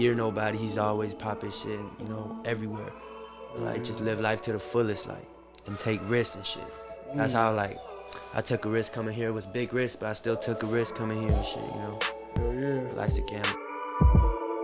fear nobody. He's always popping shit, you know, everywhere. Like, just live life to the fullest, like, and take risks and shit. That's how, like, I took a risk coming here. It was big risk, but I still took a risk coming here and shit, you know. Hell yeah. Life's a gamble.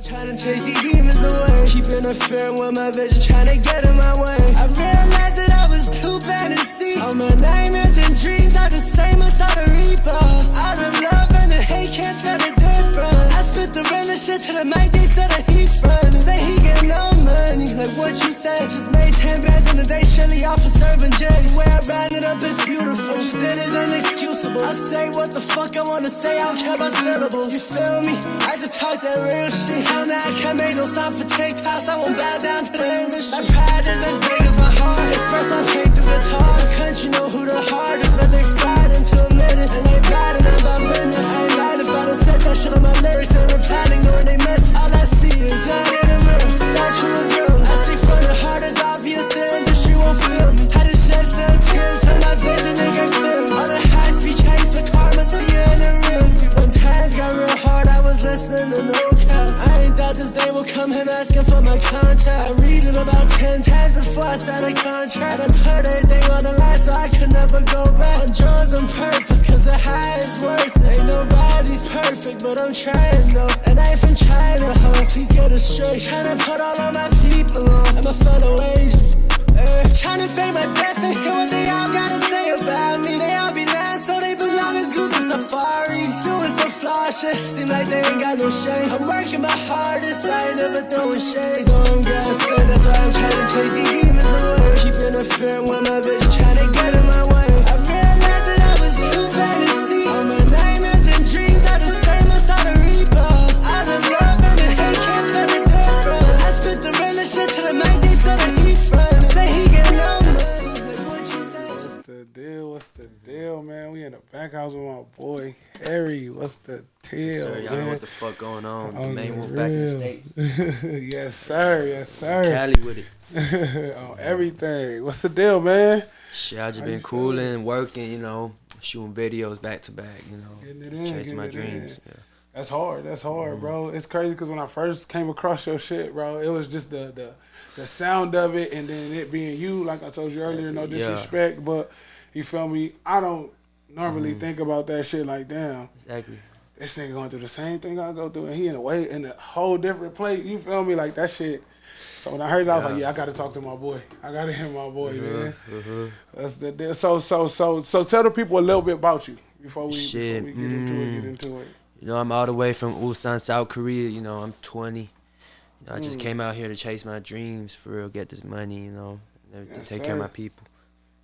Trying to chase these demons away, keep interfering with my vision, trying to get in my way. I realized that I was too bad to see. All my nightmares and dreams are the same as all the reaper. All the love and the hate can't tell the difference. I spit the realest shit to the mic, they said that he front. Say he get no money, like what you said. Just made 10 bands in the day, surely off for serving J. The way I ran it up is beautiful, what you did is inexcusable. I say what the fuck I wanna say, I don't care about syllables. You feel me? I just talk that real shit. Hell nah, I can't make no sound for TikToks, I won't bow down to the industry. My pride is as big as my heart. It's first I paid through the guitar. The country know who the hardest, but they fried into a minute. And they riding about business. I ain't lying if I done said that shit on my lyrics and reply, ignoring they message. All I see is not in the mirror. Thought you was real. I speak from the heart, it's obvious the industry won't feel me. Had to shed some tears till my vision it got clear. All the high speed chase for karma, see you in the real. When times got real hard, I was listening to no cap. I ain't thought this day would come, him asking for my contact. I read it about 10 times before I sign a contract. I put everything on the line so I could never go back. On drugs on purpose, cause the high is worth it. Ain't nobody's perfect, but I'm trying though. And I ain't from China, ho, please get it straight. Tryna put all of my people on, and my fellow Asians. Tryna fake my death and hear what they all gotta say about me. They all be lying, so they belong as zoos and safaris. Doing some flaw shit, seem like they ain't got no shame. I'm working my hardest, I ain't never throwing shade. So I'm gassing, that's why I'm tryna chase these demons away. Keep interfering with my vision, tryna get in my way. I realized that I was too bad to see. All my nightmares and dreams are the same as all the reaper. All the love and the hate can't tell the difference. I spit the realest shit to the mic, they said that he front. Say he get no money, like what you said. What's the deal? What's the deal, man? We in the back house with my boy Harry. What's the deal, Sir, y'all know man? what the fuck going on. The On main the wolf back in the real. States. Yes, sir. Yes, sir. Cali with it. On everything. What's the deal, man? Shit, I just How been you cooling, working, you know, shooting videos back to back, you know, Getting it just in, chasing my getting it in. dreams. Yeah. That's hard. That's hard, bro. It's crazy because when I first came across your shit, bro, it was just the sound of it, and then it being you. Like I told you earlier, no Yeah. disrespect, but you feel me? I don't normally think about that shit like, damn, Exactly. this nigga going through the same thing I go through, and he in a whole different place. You feel me? Like that shit. So when I heard it, I was like, yeah, I got to talk to my boy. I got to hear my boy, man. That's the deal. So tell the people a little bit about you before we Shit, get into it. You know, I'm all the way from Ulsan, South Korea. You know, I'm 20. You know, I just came out here to chase my dreams, for real, get this money, you know, and Yes, take care of sir. my people.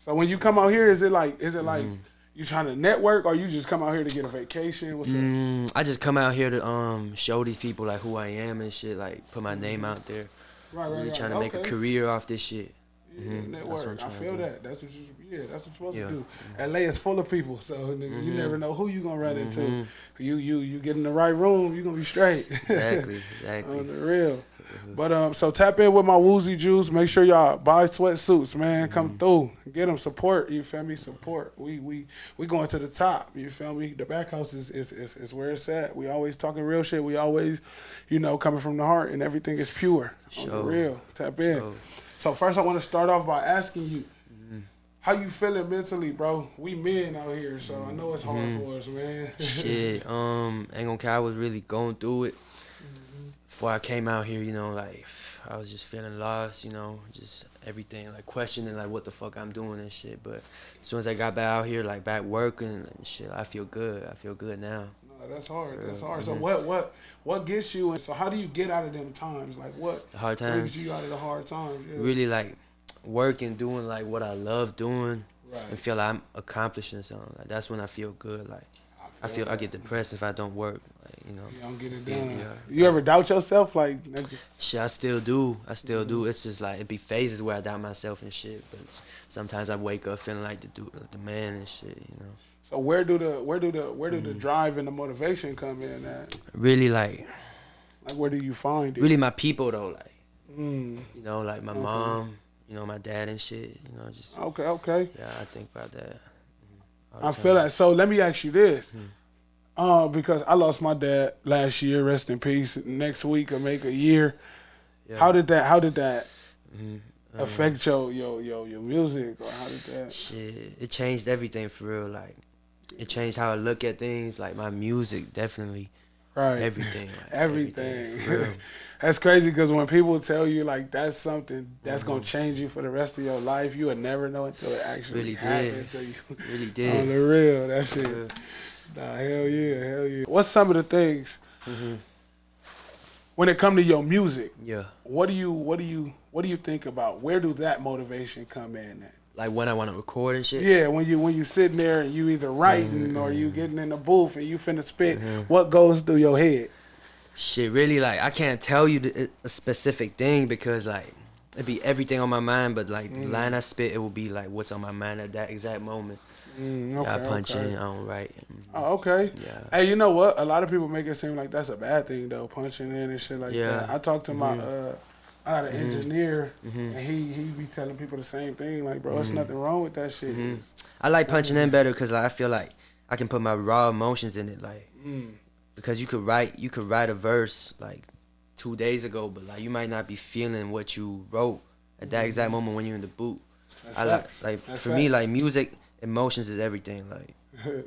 So when you come out here, is it like you trying to network, or you just come out here to get a vacation? What's up? I just come out here to show these people like who I am and shit, like put my name out there. Right, Really trying to make a career off this shit. Yeah, That's what network. I'm I trying to feel do. that. That's what you're supposed Yeah. to do. LA is full of people, so nigga, you never know who you gonna run into. You get in the right room, you gonna be straight. Exactly. On the real. But so tap in with my Woozy Juice. Make sure y'all buy sweatsuits, man. Come through, get them support. You feel me? Support. We going to the top. You feel me? DaBaccHouse is where it's at. We always talking real shit. We always, coming from the heart, and everything is pure. On the Sure. real. Tap in. Sure. So first, I want to start off by asking you, how you feeling mentally, bro? We men out here, so I know it's hard for us, man. Shit, ain't gonna care, I was really going through it. Before I came out here, like, I was just feeling lost, just everything, like, questioning, like, what the fuck I'm doing and shit. But as soon as I got back out here, like, back working and shit, I feel good. I feel good now. No, that's hard. That's hard. So what gets you? And so how do you get out of them times? Like what The hard brings times, you out of the hard times? Yeah. really, like, working, doing like what I love doing, Right. and feel like I'm accomplishing something. Like that's when I feel good. Like I get depressed if I don't work. Like You don't get it done. Yeah. You ever doubt yourself? Like, Shit, I still do. It's just like it be phases where I doubt myself and shit. But sometimes I wake up feeling like the man and shit. so where do the drive and the motivation come in at? Really like Where do you find it? really my people though. Like Mm. like my mom. My dad and shit. Just Okay. yeah. I think about that. all the I time. feel that. So let me ask you this. Because I lost my dad last year, rest in peace. Next week will make a year. Yeah. How did that Mhm. affect your music, or how did that? Shit, it changed everything for real. Like, it changed how I look at things. Like my music, definitely. Right. Everything. Like, Everything. for real. That's crazy because when people tell you like that's something that's gonna change you for the rest of your life, you would never know until it actually Really happens did. to you. Really On did. the real, that shit. Yeah. Nah, hell yeah. What's some of the things when it come to your music? Yeah. What do you think about? Where do that motivation come in at? Like when I want to record and shit. Yeah, when you sitting there and you either writing or you getting in the booth and you finna spit, what goes through your head? Shit, really, like I can't tell you a specific thing because like it'd be everything on my mind, but like the line I spit, it will be like what's on my mind at that exact moment. Okay, I punch in, I don't write. Oh, okay. Yeah. Hey, you know what? A lot of people make it seem like that's a bad thing though, punching in and shit like Yeah. that. I talked to my I had an engineer and he be telling people the same thing, like, bro, there's nothing wrong with that shit. I like punching in better because like, I feel like I can put my raw emotions in it, like because you could write a verse like 2 days ago, but like you might not be feeling what you wrote at that exact moment when you're in the booth. That's like That's for me, facts. like music, emotions is everything. Like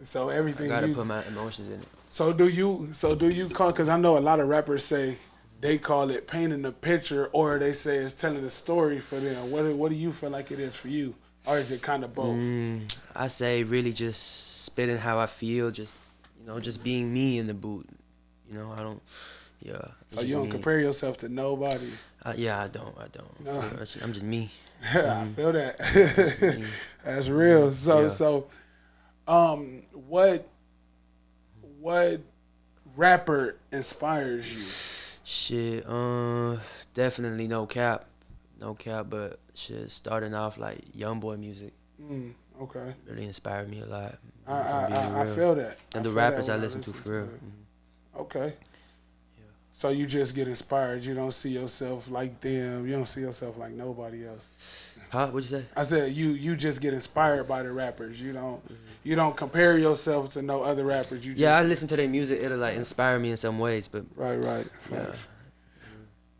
So everything I gotta you put my emotions in it. So do you call? Because I know a lot of rappers say they call it painting a picture, or they say it's telling a story for them. What do you feel like it is for you, or is it kind of both? I say really just spitting how I feel, just just being me in the booth. I don't. Yeah. So you don't compare yourself to nobody. Yeah, I don't. No. I'm just me. I feel that. That's real. So, what rapper inspires you? Shit, definitely no cap, but shit, starting off like young boy music Okay. really inspired me a lot. I feel that. And the feel rappers that I when listen to for real. it. Okay. So you just get inspired. You don't see yourself like them. You don't see yourself like nobody else. Huh? What'd you say? I said you just get inspired by the rappers. You don't compare yourself to no other rappers. You just, Yeah, I listen to their music. It'll like inspire me in some ways, but Right. yeah.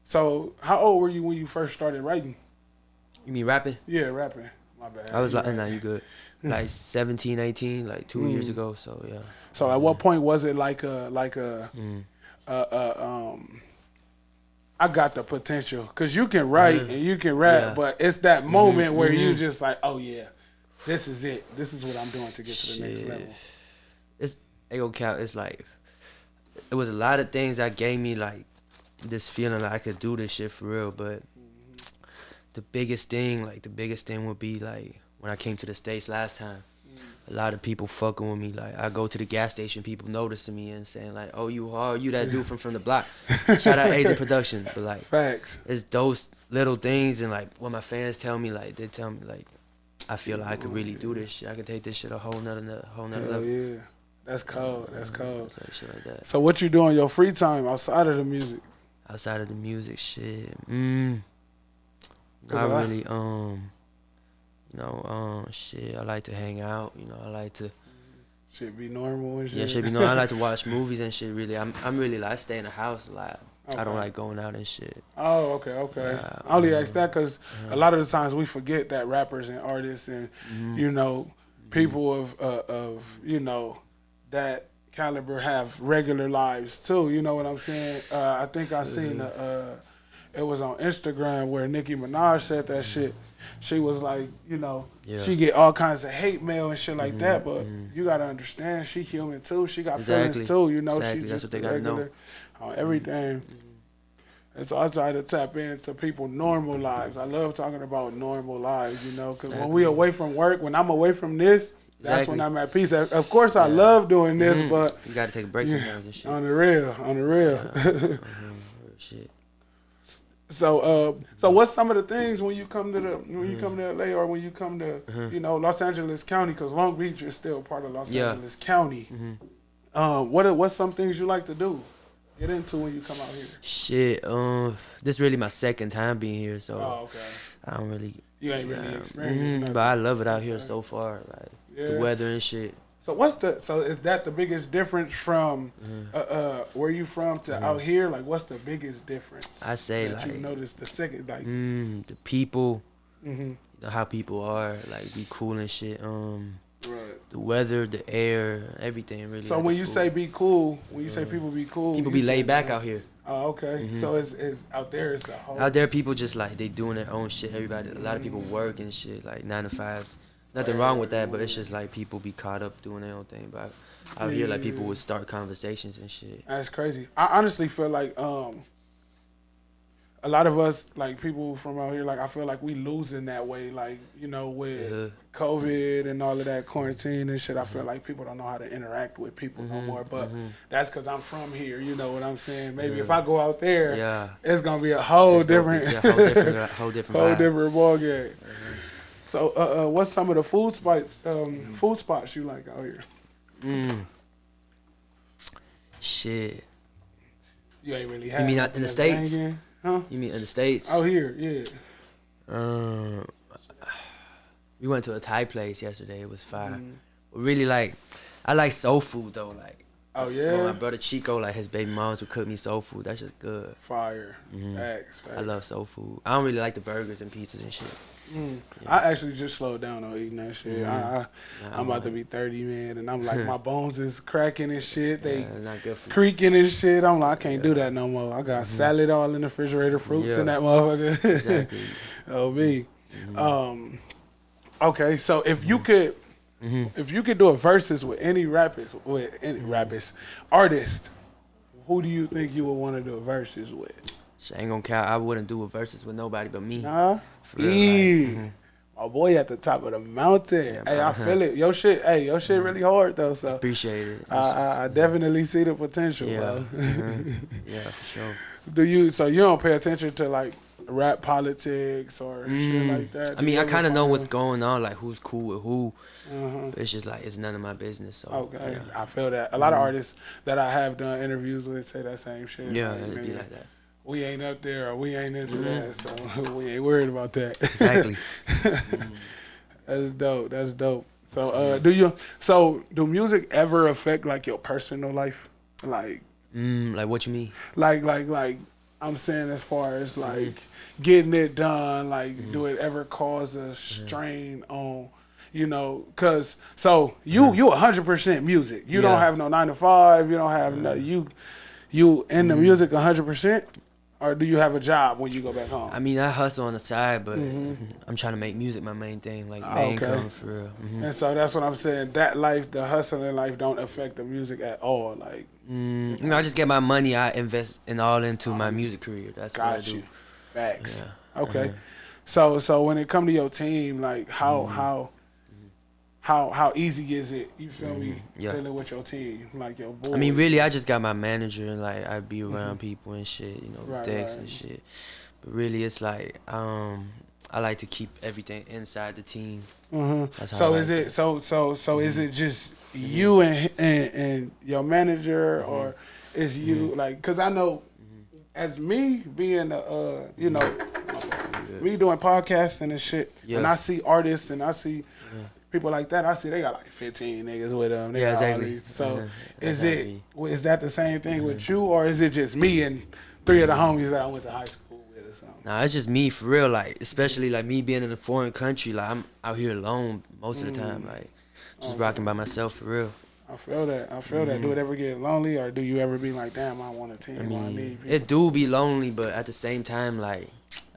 So how old were you when you first started writing? You mean rapping? Yeah, rapping. My bad. I was like, You're nah, right. you good. Like 17, 18, like 2 years ago. So yeah. So at what point was it like a I got the potential, cause you can write and you can rap, Yeah. but it's that moment where you just like, oh yeah, this is it. This is what I'm doing to get to the next Shit. level. It's It's like it was a lot of things that gave me like this feeling like I could do this shit for real. But the biggest thing would be like when I came to the States last time. A lot of people fucking with me. Like I go to the gas station, people noticing me and saying like, "Oh, you that dude from the block." Shout out Asian Production, but like Facts. it's those little things and like what my fans tell me, like they tell me like I feel like I could really do this shit. I could take this shit a whole nother Hell level. yeah, that's cold. That's cold. Like, shit like that. So what you do in your free time outside of the music? Outside of the music, shit. 'Cause Not I- really. Shit. I like to hang out. I like to. Shit be normal and shit. Yeah, shit. I like to watch movies and shit. Really, I'm really like I stay in the house a lot. I don't Okay. like going out and shit. Oh, okay. Yeah, I only ask that because a lot of the times we forget that rappers and artists and people of that caliber have regular lives too. You know what I'm saying? I think I seen it was on Instagram where Nicki Minaj said that shit. She was like, she get all kinds of hate mail and shit like that, but you gotta understand, she human too. She got feelings too. Exactly. She's That's just what they gotta know. regular on everything. And so I try to tap into people's normal lives. I love talking about normal lives, you know, because when we away from work, when I'm away from this, that's when I'm at peace. Of course, I love doing this, but you gotta take a break sometimes and shit. On the real. Shit. So what's some of the things when you come to LA or when you come to you know, Los Angeles County, because Long Beach is still part of Los Angeles County. What's some things you like to do, get into when you come out here? Shit, this really my second time being here, so I don't really. You ain't really experienced nothing. But I love it out here so far, like the weather and shit. So is that the biggest difference from where you from to out here? Like, what's the biggest difference? I say that like you noticed the second, like the people, you know, how people are, like be cool and shit. The weather, the air, everything really. So when you say be cool, when you say people be cool, people be laid back out here. Oh, okay. So it's out there. It's a whole. Out there, people just like they doing their own shit. Everybody, a lot of people work and shit, like 9 to 5s. Nothing wrong with that, but it's just like people be caught up doing their own thing. But out here, like people would start conversations and shit. That's crazy. I honestly feel like a lot of us, like people from out here, like I feel like we losing that way. Like, you know, with COVID and all of that quarantine and shit, I feel like people don't know how to interact with people no more. But that's because I'm from here. You know what I'm saying? Maybe if I go out there, it's gonna be a whole different whole different ball game. So, what's some of the food spots you like out here? Shit. You ain't really had. You mean out in the States? Huh? You mean in the States? Oh, here, yeah. We went to a Thai place yesterday. It was fire. Really, like, I like soul food though. Like, oh yeah. My brother Chico, like his baby moms would cook me soul food. That's just good. Fire. Facts. I love soul food. I don't really like the burgers and pizzas and shit. I actually just slowed down on eating that shit. I'm about to be 30, man, and I'm like, my bones is cracking and shit. They not good for creaking and shit. I'm like, I can't do that no more. I got salad all in the refrigerator, fruits in that motherfucker. Exactly. Okay, so if you could, do a versus with any artist, who do you think you would want to do a versus with? I ain't gonna count. I wouldn't do a versus with nobody but me. Nah. My boy at the top of the mountain. Yeah, hey, I feel it. Your shit really hard though. So appreciate it. I definitely see the potential, bro. Yeah, for sure. So you don't pay attention to like rap politics or shit like that? I mean, I kind of know what's going on, like who's cool with who. But it's just like it's none of my business. So okay, I feel that. A lot of artists that I have done interviews with say that same shit. Yeah, like, it'd be like that. We ain't up there or we ain't into that, so we ain't worried about that. Exactly. That's dope. So do music ever affect like your personal life? Like what you mean? Like I'm saying as far as like getting it done, like do it ever cause a strain on, you know, cause so you 100% music. You don't have no 9 to 5, you don't have no you in the music 100%? Or do you have a job when you go back home? I mean, I hustle on the side, but I'm trying to make music my main thing, like main income for real. And so that's what I'm saying. That life, the hustling life, don't affect the music at all. Like, you know, I just get my money, I invest all into my music career. That's what I do. Facts. Yeah. Okay. So when it come to your team, like how easy is it? You feel me? Dealing with your team, like your boys. I mean, really, I just got my manager, and like I be around people and shit, you know, decks and shit. But really, it's like I like to keep everything inside the team. That's how so I is like it? So is it just you and your manager, or is you like? Cause I know, as me being you know, me doing podcasting and shit, when I see artists and I see people like that, I see they got like 15 niggas with them. They exactly. So is that the same thing with you, or is it just me and 3 of the homies that I went to high school with or something? Nah, it's just me for real. Like, especially like me being in a foreign country, like I'm out here alone most of the time, like just rocking by myself for real. I feel that. Do it ever get lonely, or do you ever be like, damn, I want a team? I need people? It do be lonely, but at the same time, like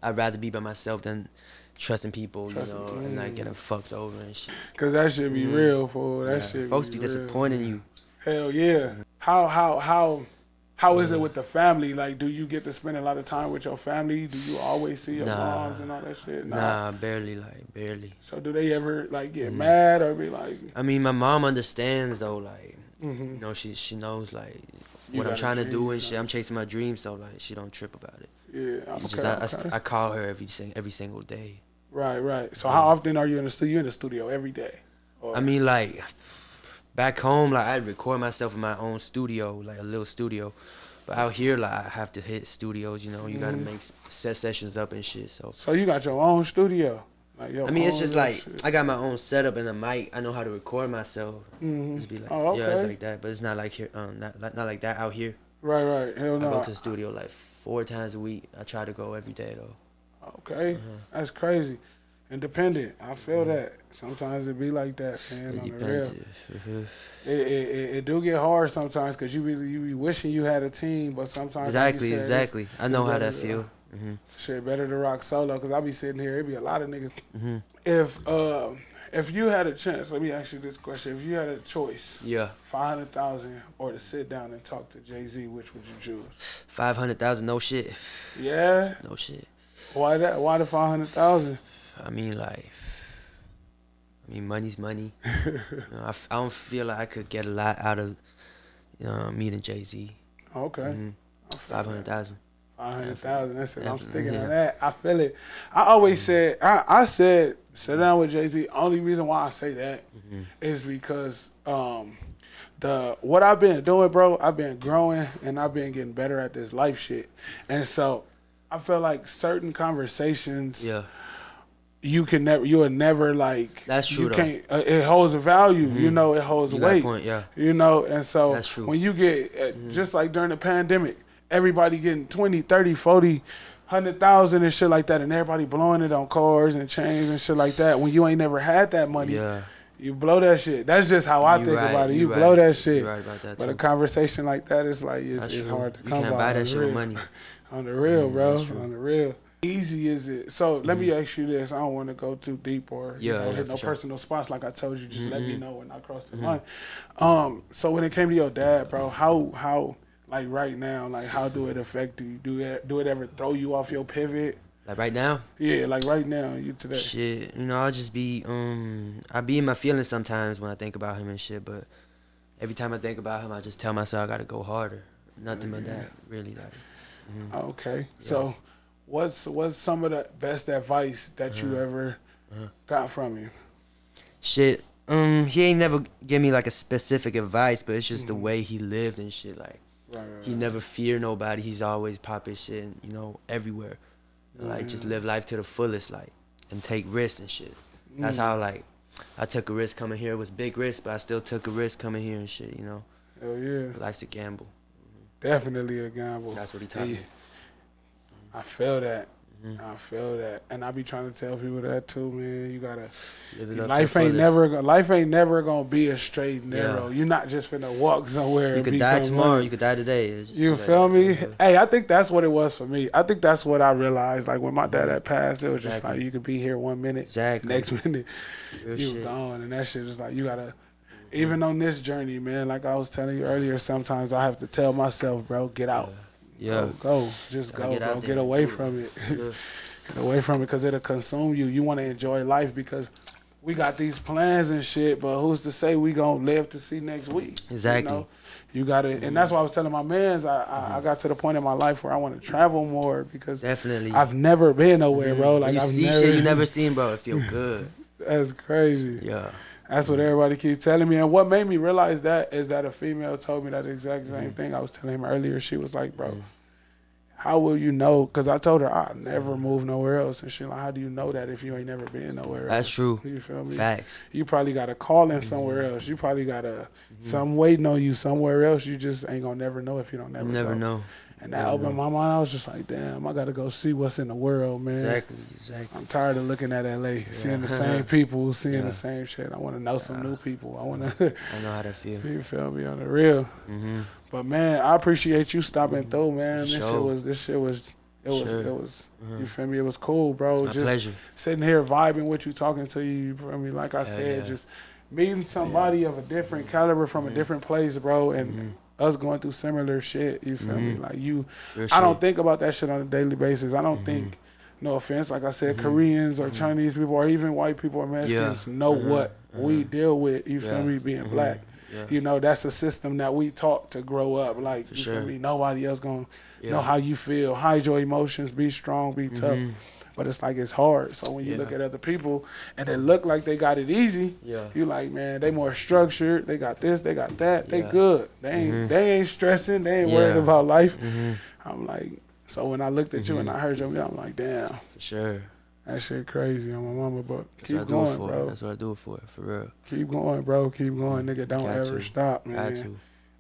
I'd rather be by myself than trusting people, you know, and not getting fucked over and shit. Cause that should be real, fool. That shit. Folks be disappointing you. Hell yeah. How How is it with the family? Like, do you get to spend a lot of time with your family? Do you always see your moms and all that shit? Nah, barely. So do they ever like get mad or be like? I mean, my mom understands though. Like, Mm-hmm. you know, she knows like You what I'm got a trying to dream, do and so- shit. I'm chasing my dreams, so like she don't trip about it. Yeah, It's okay, just I call her every single day. Right. So how often are you in the studio? You in the studio every day? Or? I mean, like back home, like I record myself in my own studio, like a little studio. But out here, like I have to hit studios. You know, you gotta make set sessions up and shit. So you got your own studio? Like your I mean, it's own just little like shit. I got my own setup and a mic. I know how to record myself. Just be like, yeah, it's like that. But it's not like here, not like that out here. Right. Hell no. I go to the studio like 4 times a week. I try to go every day though. Okay, that's crazy. Independent. I feel that. Sometimes it be like that, man. On the real. It do get hard sometimes because you be wishing you had a team, but sometimes Exactly. I know how that feel. Shit, better to rock solo because I be sitting here. It be a lot of niggas. If you had a chance, let me ask you this question: if you had a choice, 500,000 or to sit down and talk to Jay-Z, which would you choose? 500,000, no shit. Yeah. No shit. Why that? Why the 500,000? I mean, money's money. You know, I don't feel like I could get a lot out of, meeting Jay-Z. Okay. 500,000. 500,000. That's it. I'm sticking on that. I feel it. I always said, I said, sit down with Jay-Z. Only reason why I say that is because what I've been doing, bro, I've been growing and I've been getting better at this life shit. And so I feel like certain conversations, you'll never like. That's true. You can't. It holds a value. You know, it holds a weight. Point, yeah. You know, and so That's true. when you get just like during the pandemic, everybody getting 20, 30, 40, 100,000 and shit like that, and everybody blowing it on cars and chains and shit like that. When you ain't never had that money, you blow that shit. That's just how I think about it. You blow that shit. You're right about that but too. a conversation like that is like it's hard to come by. You can't buy that shit with money. On the real, bro. On the real. Easy is it? So let me ask you this. I don't want to go too deep or hit no personal spots. Like I told you, just let me know when I cross the line. So when it came to your dad, bro, how like right now, like how do it affect you? Do it ever throw you off your pivot? Like right now? Yeah, like right now, you today. Shit, I'll just be I be in my feelings sometimes when I think about him and shit. But every time I think about him, I just tell myself I gotta go harder. Nothing but that, really. Like. Okay, Yeah. so what's some of the best advice that you ever got from him? Shit, he ain't never give me like a specific advice, but it's just the way he lived and shit. Like, he never feared nobody. He's always popping shit, everywhere. Like, just live life to the fullest, like, and take risks and shit. That's how, like, I took a risk coming here. It was big risk, but I still took a risk coming here and shit, Hell yeah. Life's a gamble. Definitely a gamble. That's what he taught me. I feel that. I feel that, and I be trying to tell people that too, man. You gotta. Life ain't never gonna be a straight and narrow. You're not just finna walk somewhere. You could die tomorrow. You could die today. You feel me? Hey, I think that's what it was for me. I think that's what I realized. Like when my dad had passed, it was just like you could be here 1 minute, next minute you gone, and that shit is like you gotta. Even on this journey, man, like I was telling you earlier, sometimes I have to tell myself, bro, get out. Go. Just go, bro. Get away from it. Get away from it because it'll consume you. You want to enjoy life because we got these plans and shit, but who's to say we going to live to see next week? Exactly. You got to, and that's why I was telling my mans, I got to the point in my life where I want to travel more because I've never been nowhere, bro. Like I've see shit you never seen, bro. It feel good. That's crazy. Yeah. That's what everybody keep telling me. And what made me realize that is that a female told me that exact same thing. I was telling him earlier. She was like, bro, how will you know? Because I told her I never move nowhere else. And she like, how do you know that if you ain't never been nowhere else? That's true. You feel me? Facts. You probably got a call in somewhere else. You probably got something waiting on you somewhere else. You just ain't going to never know if you don't never know. And that opened my mind. I was just like, damn, I got to go see what's in the world, man. Exactly. I'm tired of looking at LA, seeing the same people, seeing the same shit. I want to know some new people. I know how that feel. You feel me? On the real. But man, I appreciate you stopping through, man. This shit was you feel me? It was cool, bro. It's my pleasure. Sitting here vibing with you, talking to you, you feel me? Like I said, just meeting somebody of a different caliber from a different place, bro, and us going through similar shit. You feel me? Like Real I don't shit. think about that shit on a daily basis. I don't think, no offense, like I said, Koreans or Chinese people or even white people or Mexicans know what we deal with. You feel me? Being black. Yeah. You know, that's a system that we taught to grow up. Like, you feel me? Nobody else gonna know how you feel. Hide your emotions. Be strong. Be tough. But it's like it's hard. So when you look at other people and it look like they got it easy, you like, man, they more structured. They got this. They got that. They good. They ain't stressing. They ain't worried about life. I'm like, so when I looked at you and I heard you, I'm like, damn. For sure. That shit crazy on my mama, but That's keep what I do it going, for. bro. That's what I do it for real. Keep going, bro. Keep going, nigga. Don't ever stop, man.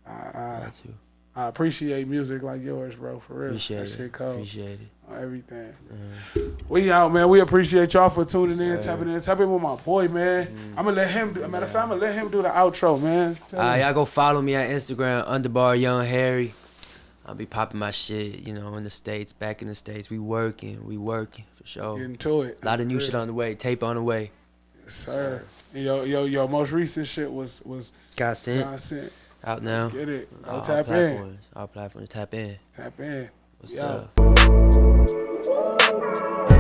Got to. I appreciate music like yours, bro, for real. Appreciate that it. shit cold. Appreciate it. Everything. We out, man. We appreciate y'all for tuning in, tapping in. Tap in with my boy, man. I'm gonna let him do. Matter of fact, I'm gonna let him do the outro, man. Y'all go follow me on Instagram, _Young Harry. I'll be popping my shit, you know, in the States, back in the States. We working for sure. Getting to it. A lot of new shit on the way, tape on the way. Yes, sir. Your most recent shit was Got sent. Out now. Let's get it. Go All tap platforms. All platforms. Tap in. Tap in. What's Yo. up?